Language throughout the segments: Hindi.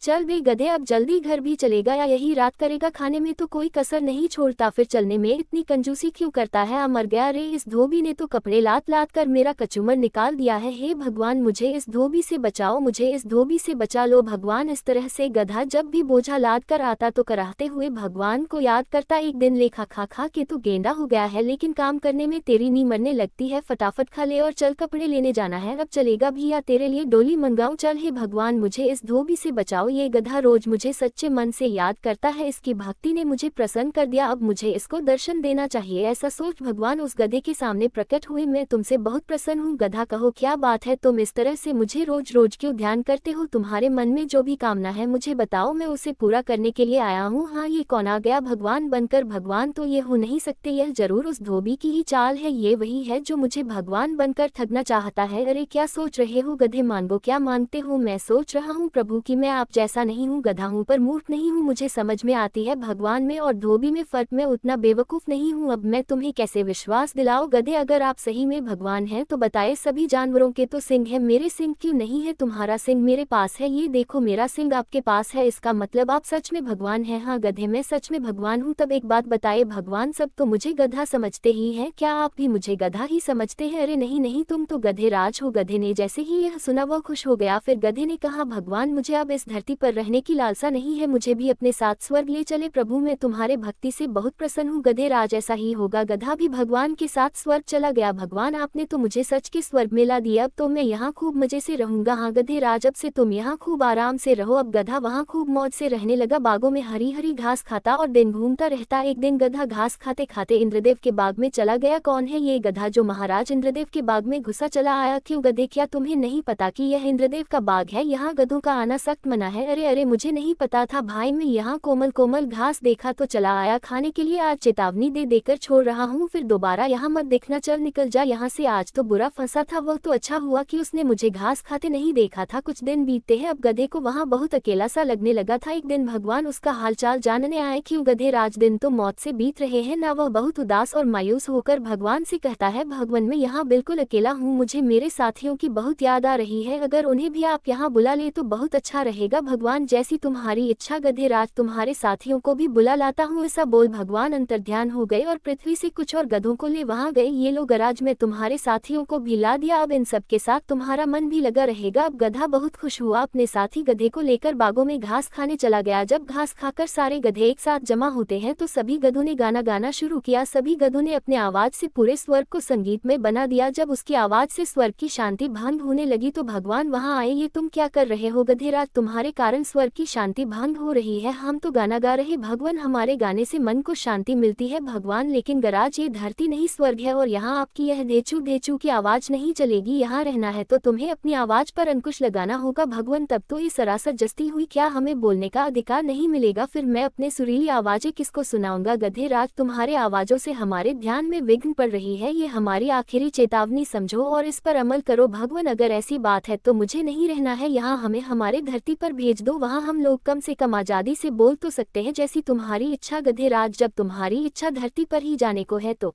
चल बे गधे, अब जल्दी घर भी चलेगा या यही रात करेगा? खाने में तो कोई कसर नहीं छोड़ता, फिर चलने में इतनी कंजूसी क्यों करता है? मर गया रे, इस धोबी ने तो कपड़े लात लात कर मेरा कचूमर निकाल दिया है। हे भगवान, मुझे इस धोबी से बचाओ, मुझे इस धोबी से बचा लो भगवान। इस तरह से गधा जब भी बोझा लाद कर आता तो कराहते हुए भगवान को याद करता, एक दिन ले खा खा खा के तो गेंडा हो गया है, लेकिन काम करने में तेरी नी मरने लगती है। फटाफट खा ले और चल, कपड़े लेने जाना है। अब चलेगा भी या तेरे लिए डोली मंगाऊं? चल। हे भगवान, मुझे इस धोबी से बचाओ, ये गधा रोज मुझे सच्चे मन से याद करता है, इसकी भक्ति ने मुझे प्रसन्न कर दिया, अब मुझे इसको दर्शन देना चाहिए। ऐसा सोच भगवान उस गधे के सामने प्रकट हुए। मैं तुमसे बहुत प्रसन्न हूँ गधा, कहो क्या बात है? तुम इस तरह से मुझे रोज रोज क्यों ध्यान करते हो? तुम्हारे मन में जो भी कामना है मुझे बताओ, मैं उसे पूरा करने के लिए आया हूँ। हाँ, ये कौन आ गया भगवान बनकर? भगवान तो ये हो नहीं सकते, यह जरूर उस धोबी की ही चाल है, ये वही है जो मुझे भगवान बनकर ठगना चाहता है। अरे क्या सोच रहे हो गधे, मांगो क्या मांगते हो? मैं सोच रहा हूँ प्रभु कि मैं आप जैसा नहीं हूँ, गधा हूँ पर मूर्ख नहीं हूँ, मुझे समझ में आती है भगवान में और धोबी में फर्क, मैं उतना बेवकूफ नहीं हूँ। अब मैं तुम्हें कैसे विश्वास दिलाओ गधे, अगर आप सही में भगवान हैं तो बताए, सभी जानवरों के तो सिंग है, मेरे सिंग क्यों नहीं है? तुम्हारा सिंग मेरे पास है, ये देखो मेरा सिंग आपके पास है, इसका मतलब आप सच में भगवान हैं? हाँ गधे, मैं सच में भगवान हूँ। तब एक बात बताए भगवान, सब तो मुझे गधा समझते ही हैं, क्या आप भी मुझे गधा ही समझते हैं? अरे नहीं नहीं, तुम तो गधे राज हो। गधे ने जैसे ही यह सुना वह खुश हो गया। फिर गधे ने कहा, भगवान मुझे अब इस धरती पर रहने की लालसा नहीं है, मुझे भी अपने साथ स्वर्ग ले चले। प्रभु मैं तुम्हारे भक्ति से बहुत प्रसन्न हूँ। गधे राज ऐसा ही होगा। गधा भी भगवान के साथ स्वर्ग चला गया। भगवान आपने तो मुझे सच के स्वर्ग में ला दिया, अब तो मैं यहाँ खूब मजे से रहूंगा। हाँ गधे राज, अब से तुम यहाँ खूब आराम से रहो। अब गधा वहाँ खूब मौज से रहने लगा, बागों में हरी हरी घास खाता और दिन घूमता रहता। एक दिन गधा घास खाते खाते इंद्रदेव के बाग में चला गया। कौन है ये गधा जो महाराज इंद्रदेव के बाग में घुसा चला आया? क्यों गधे, क्या तुम्हें नहीं पता कि यह इंद्रदेव का बाग है? यहाँ गधों का आना सख्त मना है। अरे अरे, मुझे नहीं पता था भाई, मैं यहाँ कोमल कोमल घास देखा तो चला आया खाने के लिए, आज चेतावनी दे देकर छोड़ रहा हूँ, फिर दोबारा यहाँ मत देखना, चल निकल जा यहाँ से, आज तो बुरा फंसा था। वह तो अच्छा हुआ कि उसने मुझे घास खाते नहीं देखा था। कुछ दिन बीतते हैं, अब गधे को वहाँ बहुत अकेला सा लगने लगा था। एक दिन भगवान उसका हालचाल जानने आए। क्यों गधे राज, दिन तो मौत से बीत रहे हैं ना? वह बहुत उदास और मायूस होकर भगवान से कहता है, भगवान मैं यहाँ बिल्कुल अकेला हूँ, मुझे मेरे साथियों की बहुत याद आ रही है, अगर उन्हें भी आप यहाँ बुला ले तो बहुत अच्छा रहेगा। भगवान जैसी तुम्हारी इच्छा गधे राज, तुम्हारे साथियों को भी बुला लाता हूँ। ऐसा बोल भगवान अंतर्ध्यान हो गए और पृथ्वी से कुछ और गधों को ले वहाँ गए। ये लो गराज, में तुम्हारे साथियों को भी ला दिया, अब इन सब के साथ तुम्हारा मन भी लगा रहेगा। अब गधा बहुत खुश हुआ, अपने साथी गधे को लेकर बागों में घास खाने चला गया। जब घास खाकर सारे गधे एक साथ जमा होते हैं तो सभी गधों ने गाना गाना शुरू किया। सभी गधों ने अपने आवाज से पूरे स्वर्ग को संगीत में बना दिया। जब उसकी आवाज से स्वर्ग की शांति भंग होने लगी तो भगवान वहाँ आए। ये तुम क्या कर रहे हो गधेराज, तुम्हारे कारण स्वर्ग की शांति भंग हो रही है। हम तो गाना गा रहे भगवान, हमारे गाने से मन को शांति मिलती है भगवान, लेकिन गराज ये धरती नहीं स्वर्ग है और यहाँ आपकी यह धेचू धेचू की आवाज नहीं चलेगी। यहाँ रहना है तो तुम्हें अपनी आवाज पर अंकुश लगाना होगा भगवान, तब तो ये सरासर जस्ती हुई, क्या हमें बोलने का अधिकार नहीं मिलेगा? फिर मैं अपने सुरीली आवाजें किसको सुनाऊंगा? गधेराज तुम्हारे आवाजों से हमारे ध्यान में विघ्न पड़ रही है, ये हमारी आखिरी चेतावनी समझो और इस पर अमल करो भगवान। अगर ऐसी बात है तो मुझे नहीं रहना है यहाँ, हमें हमारे धरती पर भेज दो, वहाँ हम लोग कम से कम आजादी से बोल तो सकते हैं, जैसी तुम्हारी इच्छा गधेराज। जब तुम्हारी इच्छा धरती पर ही जाने को है तो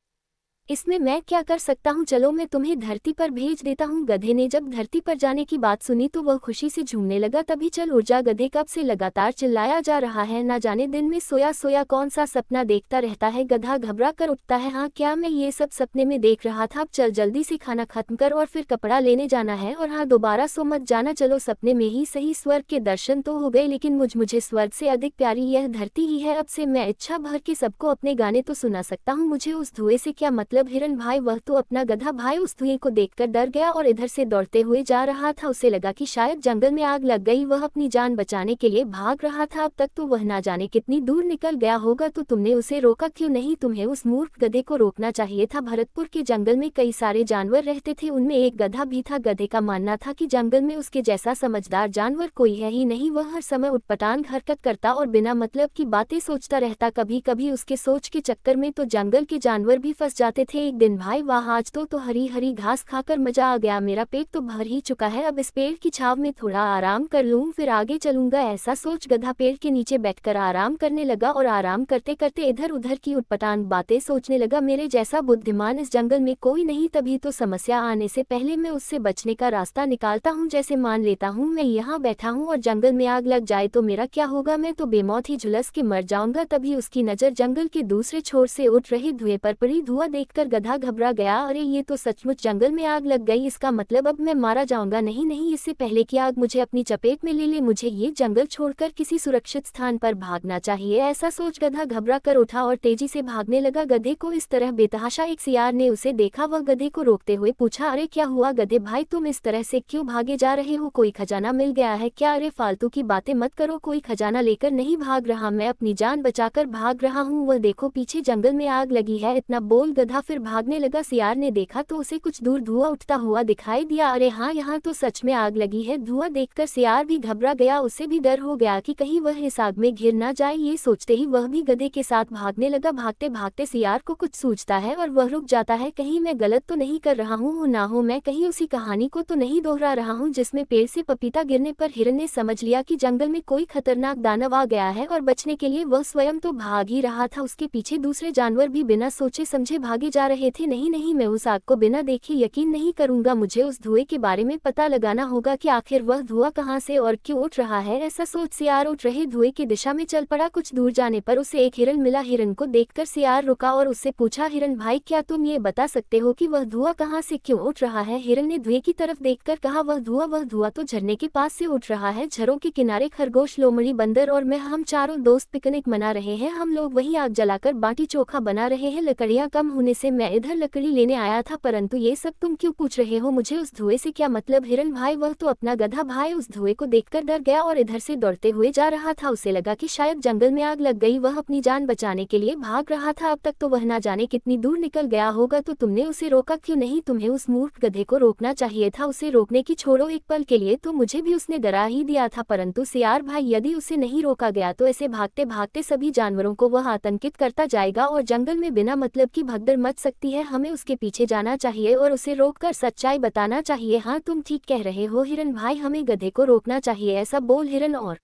इसमें मैं क्या कर सकता हूँ? चलो मैं तुम्हें धरती पर भेज देता हूँ। गधे ने जब धरती पर जाने की बात सुनी तो वह खुशी से झूमने लगा। तभी चल उड़ जा गधे, कब से लगातार चिल्लाया जा रहा है, ना जाने दिन में सोया सोया कौन सा सपना देखता रहता है। गधा घबरा कर उठता है, हाँ क्या मैं ये सब सपने में देख रहा था? अब चल जल्दी से खाना खत्म कर और फिर कपड़ा लेने जाना है, और हाँ दोबारा सो मत जाना। चलो सपने में ही सही, स्वर्ग के दर्शन तो हो गए, लेकिन मुझे स्वर्ग से अधिक प्यारी यह धरती ही है। अब से मैं इच्छा भर के सबको अपने गाने तो सुना सकता हूँ, मुझे उस धुएं से क्या मतलब? हिरन भाई, वह तो अपना गधा भाई उस धुएं को देखकर डर गया और इधर से दौड़ते हुए जा रहा था। उसे लगा कि शायद जंगल में आग लग गई, वह अपनी जान बचाने के लिए भाग रहा था। अब तक तो वह ना जाने कितनी दूर निकल गया होगा, तो तुमने उसे रोका क्यों नहीं? तुम्हें उस मूर्ख गधे को रोकना चाहिए था। भरतपुर के जंगल में कई सारे जानवर रहते थे, उनमें एक गधा भी था। गधे का मानना था कि जंगल में उसके जैसा समझदार जानवर कोई है ही नहीं। वह हर समय उटपटांग हरकत करता और बिना मतलब की बातें सोचता रहता। कभी कभी उसके सोच के चक्कर में तो जंगल के जानवर भी फंस जाते थे एक दिन भाई, वाह आज तो हरी हरी घास खाकर मजा आ गया, मेरा पेट तो भर ही चुका है, अब इस पेड़ की छाव में थोड़ा आराम कर लूं फिर आगे चलूंगा। ऐसा सोच गधा पेड़ के नीचे बैठकर आराम करने लगा और आराम करते करते इधर उधर की उटपटांग बातें सोचने लगा। मेरे जैसा बुद्धिमान इस जंगल में कोई नहीं, तभी तो समस्या आने से पहले मैं उससे बचने का रास्ता निकालता हूँ। जैसे मान लेता हूँ मैं यहाँ बैठा हूँ और जंगल में आग लग जाए तो मेरा क्या होगा, मैं तो बेमौत ही झुलस के मर जाऊंगा। तभी उसकी नजर जंगल के दूसरे छोर से उठ रहे धुएं पर पड़ी। धुआं देखकर गधा घबरा गया, अरे ये तो सचमुच जंगल में आग लग गई, इसका मतलब अब मैं मारा जाऊंगा। नहीं नहीं, इससे पहले कि आग मुझे अपनी चपेट में ले ले, मुझे ये जंगल छोड़कर किसी सुरक्षित स्थान पर भागना चाहिए। ऐसा सोच गधा घबरा कर उठा और तेजी से भागने लगा। गधे को इस तरह बेतहाशा एक सियार ने उसे देखा। वह गधे को रोकते हुए पूछा, अरे क्या हुआ गधे भाई, तुम इस तरह से क्यों भागे जा रहे हो, कोई खजाना मिल गया है क्या? अरे फालतू की बातें मत करो, कोई खजाना लेकर नहीं भाग रहा, मैं अपनी जान बचाकर भाग रहा हूँ। वह देखो पीछे जंगल में आग लगी है, इतना बोल गधा फिर भागने लगा। सियार ने देखा तो उसे कुछ दूर धुआं उठता हुआ दिखाई दिया। अरे हाँ, यहाँ तो सच में आग लगी है। धुआं देखकर सियार भी घबरा गया, उसे भी डर हो गया कि कहीं वह इस आग में घिर ना जाए। ये सोचते ही वह भी गधे के साथ भागने लगा। भागते भागते सियार को कुछ सूझता है और वह रुक जाता है, कहीं मैं गलत तो नहीं कर रहा हूँ ना हो, मैं कहीं उसी कहानी को तो नहीं दोहरा रहा हूँ जिसमें पेड़ से पपीता गिरने पर हिरन ने समझ लिया कि जंगल में कोई खतरनाक दानव आ गया है और बचने के लिए वह स्वयं तो भाग ही रहा था, उसके पीछे दूसरे जानवर भी बिना सोचे समझे भागे जा रहे थे। नहीं नहीं, मैं उस आग को बिना देखे यकीन नहीं करूंगा, मुझे उस धुएं के बारे में पता लगाना होगा कि आखिर वह धुआं कहाँ से और क्यों उठ रहा है। ऐसा सोच सियार उठ रहे धुएं की दिशा में चल पड़ा। कुछ दूर जाने पर उसे एक हिरन मिला। हिरन को देखकर सियार रुका और उससे पूछा, हिरन भाई क्या तुम ये बता सकते हो कि वह धुआं कहाँ से क्यों उठ रहा है? हिरन ने धुएं की तरफ देखकर कहा, वह धुआं तो झरने के पास से उठ रहा है। झरों के किनारे खरगोश, लोमड़ी, बंदर और मैं, हम चारों दोस्त पिकनिक मना रहे हैं। हम लोग वहीं आग जलाकर बाटी चोखा बना रहे हैं। लकड़ियां कम होने से मैं इधर लकड़ी लेने आया था, परंतु ये सब तुम क्यों पूछ रहे हो? मुझे उस धुएं से क्या मतलब? हिरन भाई वह तो अपना गधा भाई उस धुएं को देखकर डर गया और इधर से दौड़ते हुए जा रहा था। उसे लगा कि शायद जंगल में आग लग गई, वह अपनी जान बचाने के लिए भाग रहा था। अब तक तो वह ना जाने कितनी दूर निकल गया होगा, तो तुमने उसे रोका क्यों नहीं? तुम्हें उस मूर्ख गधे को रोकना चाहिए था। उसे रोकने की छोड़ो, एक पल के लिए तो मुझे भी उसने डरा ही दिया था, परंतु सियार भाई यदि उसे नहीं रोका गया तो ऐसे भागते भागते सभी जानवरों को वह आतंकित करता जाएगा और जंगल में बिना मतलब की भगदड़ मच सकती है। हमें उसके पीछे जाना चाहिए और उसे रोककर सच्चाई बताना चाहिए। हाँ तुम ठीक कह रहे हो हिरन भाई, हमें गधे को रोकना चाहिए। ऐसा बोल हिरन और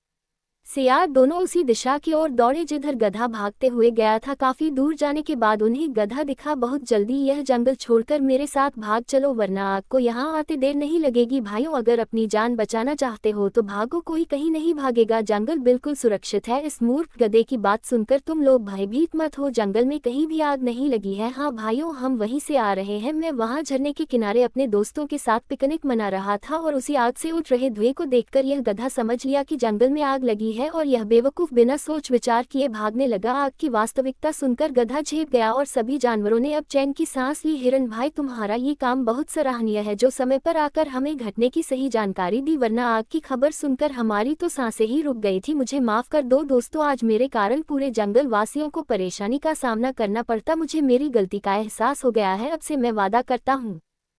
सियार दोनों उसी दिशा की ओर दौड़े जिधर गधा भागते हुए गया था। काफी दूर जाने के बाद उन्हें गधा दिखा। बहुत जल्दी यह जंगल छोड़कर मेरे साथ भाग चलो, वरना आग को यहाँ आते देर नहीं लगेगी। भाइयों अगर अपनी जान बचाना चाहते हो तो भागो, कोई कहीं नहीं भागेगा, जंगल बिल्कुल सुरक्षित है। इस मूर्ख गधे की बात सुनकर तुम लोग भयभीत मत हो, जंगल में कहीं भी आग नहीं लगी है। हाँ भाइयों, हम वहीं से आ रहे हैं। मैं वहाँ झरने के किनारे अपने दोस्तों के साथ पिकनिक मना रहा था और उसी आग से उठ रहे धुएं को देखकर यह गधा समझ लिया कि जंगल में आग लगी है और यह बेवकूफ बिना सोच विचार किए भागने लगा। आग की वास्तविकता सुनकर गधा झेप गया और सभी जानवरों ने अब चैन की सांस ली। हिरन भाई तुम्हारा ये काम बहुत सराहनीय है, जो समय पर आकर हमें घटने की सही जानकारी दी, वरना आग की खबर सुनकर हमारी तो सांसें ही रुक गई थी। मुझे माफ कर दो दोस्तों, आज मेरे कारण पूरे जंगल वासियों को परेशानी का सामना करना पड़ता। मुझे मेरी गलती का एहसास हो गया है। अब से मैं वादा करता हूँ